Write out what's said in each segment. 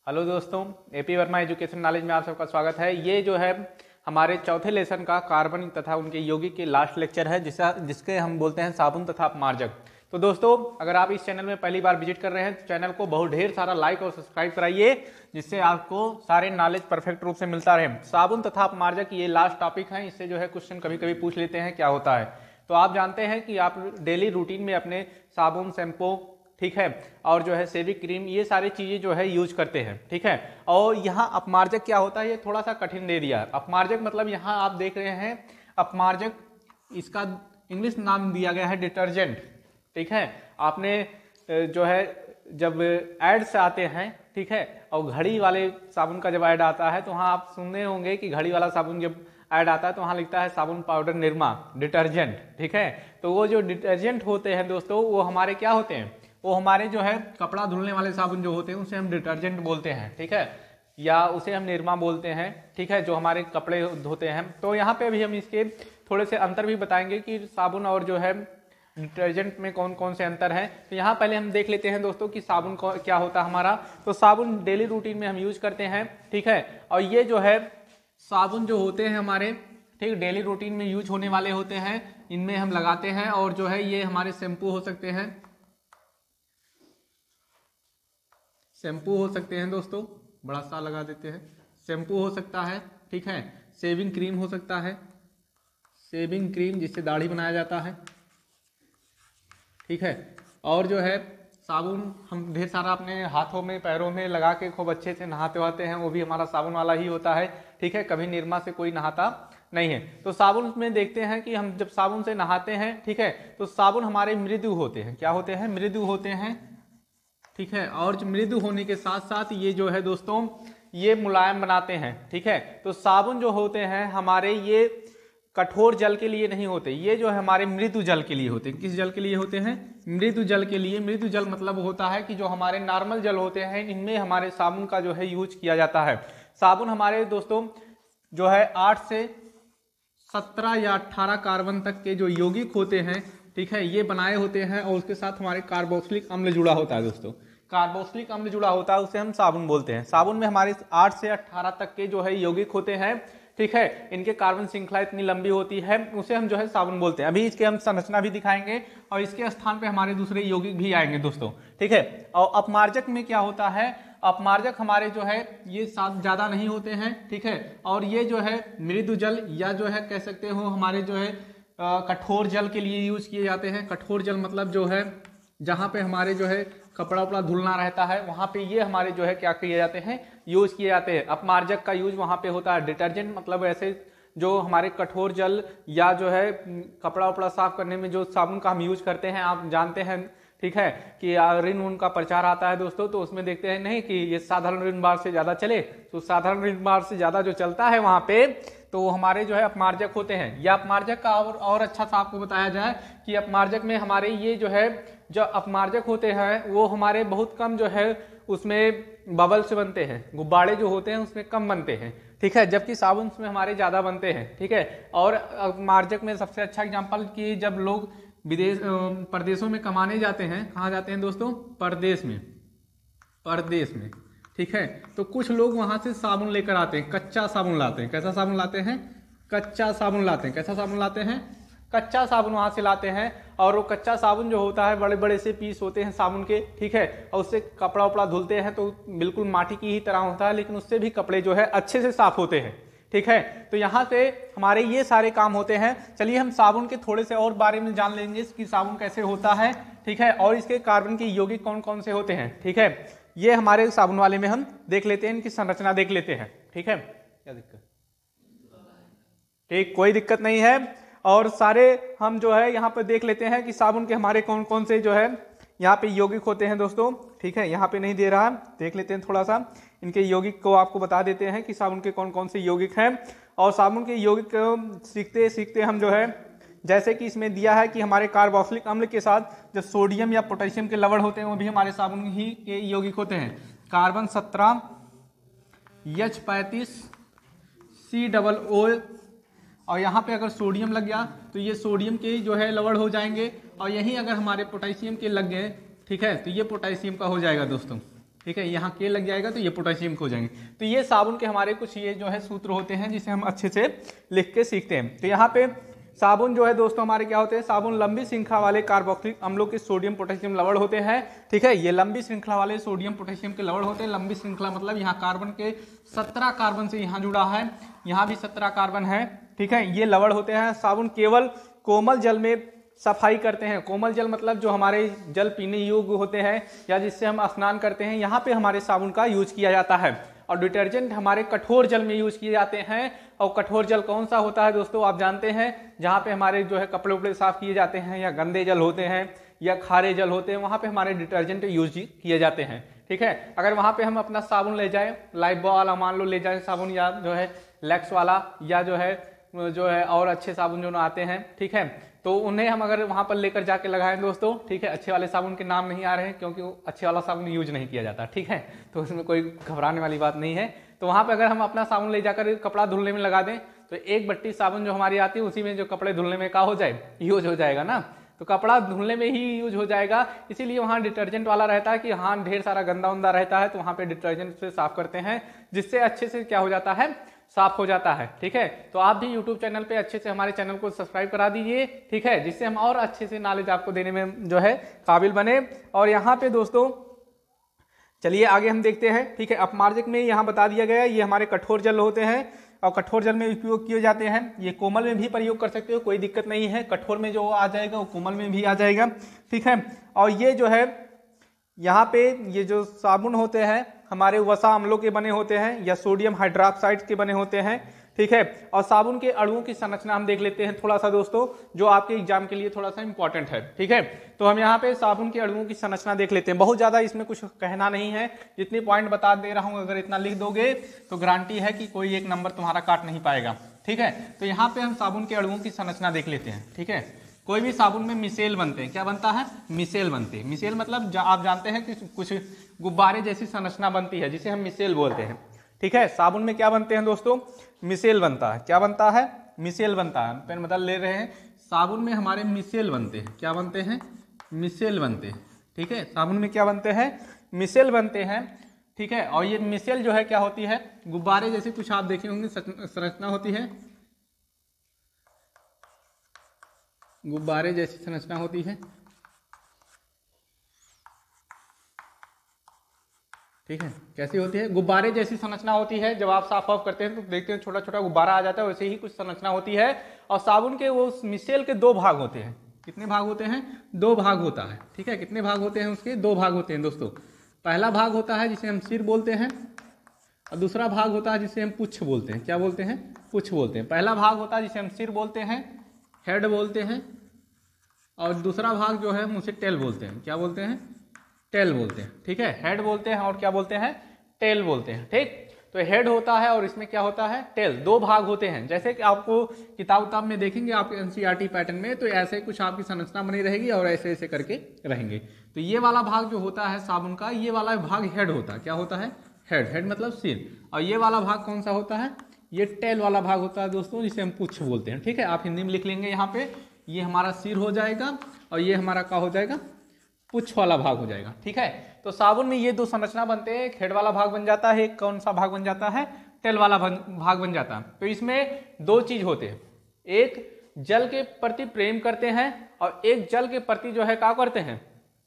Hello दोस्तों, AP Verma education knowledge में आप सबका स्वागत है। ये जो है हमारे चौथे लेसन का कार्बन तथा उनके यौगिक के लास्ट लेक्चर है जिसके हम बोलते हैं साबुन तथा अपमार्जक। तो दोस्तों, अगर आप इस चैनल में पहली बार विजिट कर रहे हैं तो चैनल को बहुत ढेर सारा लाइक और सब्सक्राइब कराइए, जिससे आपको सारे नॉलेज परफेक्ट रूप से मिलता रहे। साबुन तथा अपमार्जक ये लास्ट टॉपिक है, इससे जो है क्वेश्चन कभी कभी पूछ लेते हैं क्या होता है। तो आप जानते हैं कि आप डेली रूटीन में अपने साबुन, शैम्पू, ठीक है, और जो है सेविक क्रीम, ये सारी चीजें जो है यूज करते हैं, ठीक है। और यहाँ अपमार्जक क्या होता है, ये थोड़ा सा कठिन दे दिया है। अपमार्जक मतलब यहाँ आप देख रहे हैं अपमार्जक, इसका इंग्लिश नाम दिया गया है डिटर्जेंट, ठीक है। आपने जो है जब एड से आते हैं, ठीक है, और घड़ी वाले साबुन का जब ऐड आता है तो वहाँ आप सुनने होंगे कि घड़ी वाला साबुन जब ऐड आता है तो वहाँ लिखता है साबुन पाउडर निरमा डिटर्जेंट, ठीक है। तो वो जो डिटर्जेंट होते हैं दोस्तों, वो हमारे क्या होते हैं, वो हमारे जो है कपड़ा धुलने वाले साबुन जो होते हैं उसे हम डिटर्जेंट बोलते हैं, ठीक है, या उसे हम निरमा बोलते हैं, ठीक है, जो हमारे कपड़े धोते हैं। तो यहाँ पे अभी हम इसके थोड़े से अंतर भी बताएंगे कि साबुन और जो है डिटर्जेंट में कौन कौन से अंतर हैं। तो यहाँ पहले हम देख लेते हैं दोस्तों कि साबुन क्या होता है हमारा। तो साबुन डेली रूटीन में हम यूज करते हैं, ठीक है, और ये जो है साबुन जो होते हैं हमारे, ठीक, डेली रूटीन में यूज होने वाले होते हैं, इनमें हम लगाते हैं। और जो है ये हमारे शैम्पू हो सकते हैं, शैम्पू हो सकते हैं दोस्तों, बड़ा सा लगा देते हैं, शैम्पू हो सकता है, ठीक है, शेविंग क्रीम हो सकता है, शेविंग क्रीम जिससे दाढ़ी बनाया जाता है, ठीक है। और जो है साबुन हम ढेर सारा अपने हाथों में, पैरों में लगा के खूब अच्छे से नहाते वाते हैं, वो भी हमारा साबुन वाला ही होता है, ठीक है, कभी निरमा से कोई नहाता नहीं है। तो साबुन में देखते हैं कि हम जब साबुन से नहाते हैं, ठीक है, तो साबुन हमारे मृदु होते हैं, क्या होते हैं, मृदु होते हैं, ठीक है। और जो मृदु होने के साथ साथ ये जो है दोस्तों ये मुलायम बनाते हैं, ठीक है। तो साबुन जो होते हैं हमारे ये कठोर जल के लिए नहीं होते, ये जो है हमारे मृदु जल के लिए होते हैं। किस जल के लिए होते हैं, मृदु जल के लिए। मृदु जल मतलब होता है कि जो हमारे नॉर्मल जल होते हैं इनमें हमारे साबुन का जो है यूज किया जाता है। साबुन हमारे दोस्तों जो है 8 से 17 या 18 कार्बन तक के जो यौगिक होते हैं, ठीक है, ये बनाए होते हैं, और उसके साथ हमारे कार्बोक्सिलिक अम्ल जुड़ा होता है दोस्तों। कार्बोक्सिलिक अम्ल जुड़ा होता है, उसे हम साबुन बोलते हैं। साबुन में हमारे 8 से 18 तक के जो है यौगिक होते हैं, ठीक है, इनके कार्बन श्रृंखला इतनी लंबी होती है, उसे हम जो है साबुन बोलते हैं। अभी इसके हम संरचना भी दिखाएंगे और इसके स्थान पे हमारे दूसरे यौगिक भी आएंगे दोस्तों, ठीक है। और अपमार्जक में क्या होता है, अपमार्जक हमारे जो है ये ज्यादा नहीं होते हैं, ठीक है, और ये जो है मृदु जल या जो है कह सकते हो हमारे जो है कठोर जल के लिए यूज किए जाते हैं। कठोर जल मतलब जो है जहाँ पे हमारे जो है कपड़ा उपड़ा धुलना रहता है, वहाँ पे ये हमारे जो है क्या किए जाते हैं, यूज किए जाते हैं। अपमार्जक का यूज वहाँ पे होता है। डिटर्जेंट मतलब ऐसे जो हमारे कठोर जल या जो है कपड़ा उपड़ा साफ करने में जो साबुन का हम यूज करते हैं, आप जानते हैं, ठीक है, कि रिन उन का प्रचार आता है दोस्तों, तो उसमें देखते हैं नहीं कि ये साधारण रिन बार से ज्यादा चले, तो साधारण रिन बार से ज्यादा जो चलता है वहाँ पे, तो हमारे जो है अपमार्जक होते हैं। या अपमार्जक का और अच्छा सा आपको बताया जाए कि अपमार्जक में हमारे ये जो है जो अपमार्जक होते हैं वो हमारे बहुत कम जो है उसमें बबल से बनते हैं, गुब्बारे जो होते हैं उसमें कम बनते हैं, ठीक है, जबकि साबुन में हमारे ज्यादा बनते हैं, ठीक है। और अपमार्जक में सबसे अच्छा एग्जाम्पल कि जब लोग विदेश परदेशों में कमाने जाते हैं, कहाँ जाते हैं दोस्तों, परदेश में, परदेश में, ठीक है, तो कुछ लोग वहां से साबुन लेकर आते हैं, कच्चा साबुन लाते हैं। कैसा साबुन लाते हैं, कच्चा साबुन लाते हैं। कैसा साबुन लाते हैं, कच्चा साबुन वहां से लाते हैं। और वो कच्चा साबुन जो होता है बड़े बड़े से पीस होते हैं साबुन के, ठीक है, और उससे कपड़ा उपड़ा धुलते हैं तो बिल्कुल माटी की ही तरह होता है, लेकिन उससे भी कपड़े जो है अच्छे से साफ होते हैं, ठीक है। तो यहाँ से हमारे ये सारे काम होते हैं। चलिए हम साबुन के थोड़े से और बारे में जान लेंगे कि साबुन कैसे होता है, ठीक है, और इसके कार्बन के यौगिक कौन कौन से होते हैं, ठीक है। ये हमारे साबुन वाले में हम देख लेते हैं, इनकी संरचना देख लेते हैं, ठीक है। क्या दिक्कत, ठीक, कोई दिक्कत नहीं है। और सारे हम जो है यहाँ पे देख लेते हैं कि साबुन के हमारे कौन कौन से जो है यहाँ पे यौगिक होते हैं दोस्तों, ठीक है, यहाँ पे नहीं दे रहा, देख लेते हैं थोड़ा सा इनके यौगिक को, आपको बता देते हैं कि साबुन के कौन कौन से यौगिक हैं। और साबुन के यौगिक सीखते सीखते हम जो है, जैसे कि इसमें दिया है कि हमारे कार्बोक्सिलिक अम्ल के साथ जो सोडियम या पोटेशियम के लवण होते हैं वो भी हमारे साबुन ही के यौगिक होते हैं। कार्बन 17, H35, COO, और यहाँ पे अगर सोडियम लग गया तो ये सोडियम के जो है लवण हो जाएंगे, और यहीं अगर हमारे पोटेशियम के लग गए, ठीक है, तो ये पोटेशियम का हो जाएगा दोस्तों, ठीक है, यहाँ के लग जाएगा तो ये पोटेशियम के हो जाएंगे। तो ये साबुन के हमारे कुछ ये जो है सूत्र होते हैं जिसे हम अच्छे से लिख के सीखते हैं। तो यहाँ पे साबुन जो है दोस्तों हमारे क्या होते हैं, साबुन लंबी श्रृंखला वाले कार्बोक्सिलिक अम्लों के सोडियम पोटेशियम लवण होते हैं। ठीक है, ये लंबी श्रृंखला वाले सोडियम पोटेशियम के लवण होते हैं। लंबी श्रृंखला मतलब यहाँ कार्बन के 17 कार्बन से यहाँ जुड़ा है, यहाँ भी 17 कार्बन है। ठीक है, ये लवण होते हैं। साबुन केवल कोमल जल में सफाई करते हैं। कोमल जल मतलब जो हमारे जल पीने योग्य होते हैं या जिससे हम स्नान करते हैं, यहाँ पे हमारे साबुन का यूज किया जाता है। और डिटर्जेंट हमारे कठोर जल में यूज किए जाते हैं। और कठोर जल कौन सा होता है दोस्तों, आप जानते हैं, जहाँ पे हमारे जो है कपड़े उपड़े साफ किए जाते हैं या गंदे जल होते हैं या खारे जल होते हैं, वहाँ पे हमारे डिटर्जेंट यूज किए जाते हैं। ठीक है, अगर वहाँ पे हम अपना साबुन ले जाएं, लाइफबॉय वाला मान लो ले जाएं साबुन, या जो है लैक्स वाला, या जो है और अच्छे साबुन जो आते हैं, ठीक है, तो उन्हें हम अगर वहां पर लेकर जाके लगाएं दोस्तों, ठीक है, अच्छे वाले साबुन के नाम नहीं आ रहे हैं क्योंकि वो अच्छे वाला साबुन यूज नहीं किया जाता। ठीक है, तो उसमें कोई घबराने वाली बात नहीं है। तो वहां पर अगर हम अपना साबुन ले जाकर कपड़ा धुलने में लगा दें तो एक बट्टी साबुन जो हमारी आती है उसी में जो कपड़े धुलने में का हो जाए, यूज हो जाएगा ना, तो कपड़ा धुलने में ही यूज हो जाएगा। इसीलिए वहाँ डिटर्जेंट वाला रहता है कि हाँ ढेर सारा गंदा उंदा रहता है तो वहाँ पे डिटर्जेंट से साफ करते हैं, जिससे अच्छे से क्या हो जाता है, साफ हो जाता है। ठीक है, तो आप भी YouTube चैनल पे अच्छे से हमारे चैनल को सब्सक्राइब करा दीजिए। ठीक है, जिससे हम और अच्छे से नॉलेज आपको देने में जो है काबिल बने। और यहाँ पे दोस्तों चलिए आगे हम देखते हैं। ठीक है, अपमार्जक में यहाँ बता दिया गया ये हमारे कठोर जल होते हैं और कठोर जल में उपयोग किए जाते हैं। ये कोमल में भी प्रयोग कर सकते हो, कोई दिक्कत नहीं है। कठोर में जो आ जाएगा वो कोमल में भी आ जाएगा। ठीक है, और ये जो है यहाँ पे ये जो साबुन होते हैं हमारे वसा अम्लों के बने होते हैं या सोडियम हाइड्रोक्साइड के बने होते हैं। ठीक है, और साबुन के अणुओं की संरचना हम देख लेते हैं थोड़ा सा दोस्तों, जो आपके एग्जाम के लिए थोड़ा सा इंपॉर्टेंट है। ठीक है, तो हम यहाँ पे साबुन के अणुओं की संरचना देख लेते हैं। बहुत ज्यादा इसमें कुछ कहना नहीं है, जितनी पॉइंट बता दे रहा हूँ अगर इतना लिख दोगे तो गारंटी है कि कोई एक नंबर तुम्हारा काट नहीं पाएगा। ठीक है, तो यहाँ पे हम साबुन के अणुओं की संरचना देख लेते हैं। ठीक है, कोई भी साबुन में मिसेल बनते हैं, क्या बनता है, मिसेल बनते हैं। मिसेल मतलब आप जानते हैं कि कुछ गुब्बारे जैसी संरचना बनती है जिसे हम मिसेल बोलते हैं। ठीक है, साबुन में क्या बनते हैं दोस्तों, मिसेल बनता है। क्या बनता है, मिसेल बनता है। पेन बदल ले रहे हैं, साबुन में हमारे मिसेल बनते हैं। क्या बनते हैं, मिसेल बनते हैं। ठीक है, साबुन में क्या बनते हैं, मिसेल बनते हैं। ठीक है, और ये मिसेल जो है क्या होती है, गुब्बारे जैसे कुछ आप देखे होंगे संरचना होती है, गुब्बारे जैसी संरचना होती है। ठीक है, कैसी होती है, गुब्बारे जैसी संरचना होती है। जब आप साफ ऑफ करते हैं तो देखते हैं छोटा छोटा गुब्बारा आ जाता है, वैसे ही कुछ संरचना होती है। और साबुन के वो मिसेल के 2 भाग होते हैं। कितने भाग होते हैं, 2 भाग होता है। ठीक है, कितने भाग होते हैं उसके, 2 भाग होते हैं दोस्तों। पहला भाग होता है जिसे हम सिर बोलते हैं और दूसरा भाग होता है जिसे हम पुच्छ बोलते हैं। क्या बोलते हैं, पुच्छ बोलते हैं। पहला भाग होता है जिसे हम सिर बोलते हैं, हेड बोलते हैं, और दूसरा भाग जो है हम उसे टेल बोलते हैं। क्या बोलते हैं, टेल बोलते हैं। ठीक है, हेड बोलते हैं और क्या बोलते हैं, टेल बोलते हैं। ठीक, तो हेड होता है और इसमें क्या होता है, टेल। 2 भाग होते हैं। जैसे कि आपको किताब में देखेंगे आपके एनसीईआरटी पैटर्न में, तो ऐसे कुछ आपकी संरचना बनी रहेगी और ऐसे ऐसे करके रहेंगे। तो ये वाला भाग जो होता है साबुन का, ये वाला भाग हेड होता है। क्या होता है, हेड। हेड मतलब सिर। और ये वाला भाग कौन सा होता है, ये टेल वाला भाग होता है दोस्तों, जिसे हम पुच्छ बोलते हैं। ठीक है, आप हिंदी में लिख लेंगे यहाँ पे, ये हमारा सिर हो जाएगा और ये हमारा क्या हो जाएगा, पुच्छ वाला भाग हो जाएगा। ठीक है, तो साबुन में ये 2 संरचना बनते हैं, एक हेड वाला भाग बन जाता है, एक कौन सा भाग बन जाता है, टेल वाला भाग बन जाता है। तो इसमें 2 चीज होते हैं, एक जल के प्रति प्रेम करते हैं और एक जल के प्रति जो है क्या करते हैं,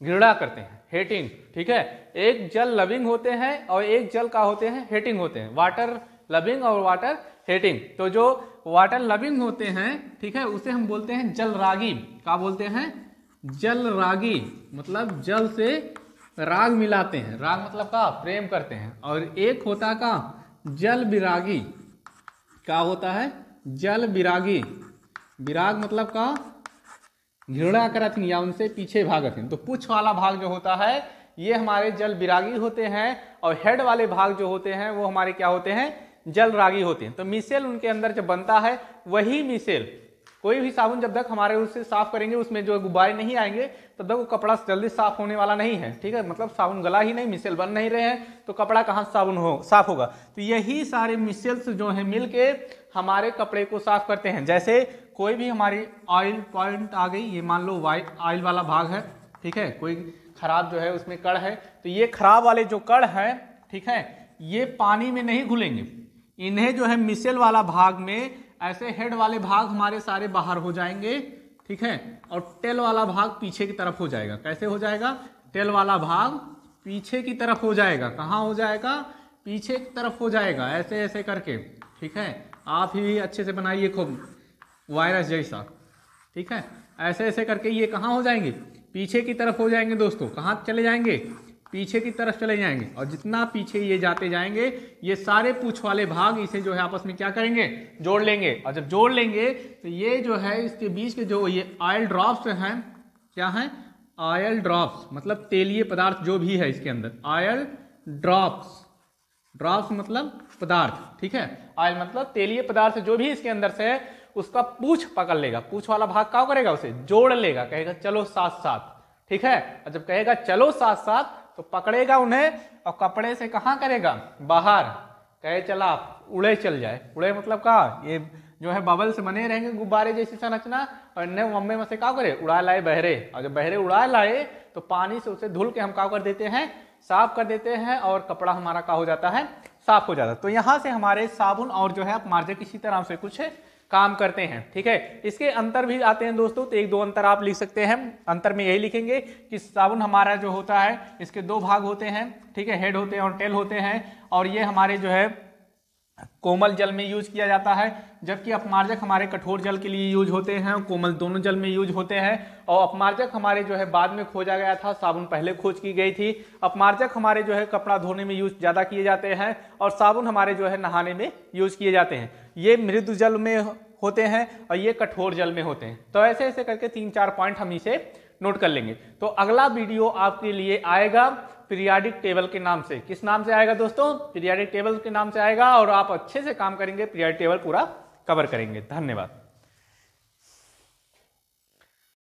घृणा करते हैं, हेटिंग। ठीक है, एक जल लविंग होते हैं और एक जल का होते हैं, हेटिंग होते हैं। वाटर लविंग और वाटर हेटिंग। तो जो वाटर लविंग होते हैं, ठीक है, उसे हम बोलते हैं जल रागी। क्या बोलते हैं, जल रागी, मतलब जल से राग मिलाते हैं। राग मतलब का, प्रेम करते हैं। और एक होता का जल विरागी। क्या होता है, जल विरागी। विराग मतलब का घृणा करथिन या उनसे पीछे भागथिन। तो पुच्छ वाला भाग जो होता है ये हमारे जल विरागी होते हैं और हेड वाले भाग जो होते हैं वो हमारे क्या होते हैं, जल रागी होते हैं। तो मिसेल उनके अंदर जब बनता है, वही मिसेल, कोई भी साबुन जब तक हमारे उससे साफ करेंगे उसमें जो गुब्बारे नहीं आएंगे तब तक वो कपड़ा जल्दी साफ होने वाला नहीं है। ठीक है, मतलब साबुन गला ही नहीं, मिसेल बन नहीं रहे हैं तो कपड़ा कहाँ साबुन साफ होगा। तो यही सारे मिसेल्स जो है मिलके हमारे कपड़े को साफ करते हैं। जैसे कोई भी हमारी ऑयल पॉइंट आ गई, ये मान लो वाइट ऑयल वाला भाग है, ठीक है, कोई खराब जो है उसमें कण है। तो ये खराब वाले जो कण है, ठीक है, ये पानी में नहीं घुलेंगे, इन्हें जो है मिसेल वाला भाग में ऐसे हेड वाले भाग हमारे सारे बाहर हो जाएंगे, ठीक है, और टेल वाला भाग पीछे की तरफ हो जाएगा। कैसे हो जाएगा? टेल वाला भाग पीछे की तरफ हो जाएगा। कहाँ हो जाएगा? पीछे की तरफ हो जाएगा, ऐसे ऐसे करके, ठीक है। आप ही अच्छे से बनाइए खूब वायरस जैसा, ठीक है, ऐसे ऐसे करके ये कहाँ हो जाएंगे? पीछे की तरफ हो जाएंगे दोस्तों। कहाँ चले जाएंगे? पीछे की तरफ चले जाएंगे। और जितना पीछे ये जाते जाएंगे, ये सारे पूंछ वाले भाग इसे जो है आपस में क्या करेंगे? जोड़ लेंगे। और जब जोड़ लेंगे तो ये जो है इसके बीच के जो ये ऑयल ड्रॉप्स हैं, क्या हैं? ऑयल ड्रॉप्स, मतलब तेलीय पदार्थ जो भी है इसके अंदर, ऑयल ड्रॉप्स, ड्रॉप्स मतलब पदार्थ, ठीक है, ऑयल मतलब तेलीय पदार्थ जो भी इसके अंदर से है उसका पूंछ पकड़ लेगा। पूंछ वाला भाग क्या करेगा? उसे जोड़ लेगा, कहेगा चलो साथ साथ, ठीक है। और जब कहेगा चलो साथ साथ तो पकड़ेगा उन्हें और कपड़े से कहाँ करेगा? बाहर। कहे चला उड़े चल जाए। उड़े मतलब क्या? ये जो है बबल से बने रहेंगे गुब्बारे जैसी संरचना, और इन्हें मम्मी में से क्या करे? उड़ा लाए बहरे। और जब बहरे उड़ा लाए तो पानी से उसे धुल के हम क्या कर देते हैं? साफ कर देते हैं, और कपड़ा हमारा क्या हो जाता है? साफ हो जाता है। तो यहाँ से हमारे साबुन और जो है अपमार्जक इसी तरह से कुछ काम करते हैं, ठीक है। इसके अंतर भी आते हैं दोस्तों, तो एक दो अंतर आप लिख सकते हैं। अंतर में यही लिखेंगे कि साबुन हमारा जो होता है इसके दो भाग होते हैं, ठीक है, हेड होते हैं और टेल होते हैं, और ये हमारे जो है कोमल जल में यूज किया जाता है, जबकि अपमार्जक हमारे कठोर जल के लिए यूज होते हैं, कोमल दोनों जल में यूज होते हैं। और अपमार्जक हमारे जो है बाद में खोजा गया था, साबुन पहले खोज की गई थी। अपमार्जक हमारे जो है कपड़ा धोने में यूज ज्यादा किए जाते हैं, और साबुन हमारे जो है नहाने में यूज किए जाते हैं। ये मृदु जल में होते हैं और ये कठोर जल में होते हैं। तो ऐसे ऐसे करके 3-4 पॉइंट हम इसे नोट कर लेंगे। तो अगला वीडियो आपके लिए आएगा पीरियाडिक टेबल के नाम से। किस नाम से आएगा दोस्तों? पीरियाडिक टेबल के नाम से आएगा, और आप अच्छे से काम करेंगे, पीरियाडिक टेबल पूरा कवर करेंगे। धन्यवाद।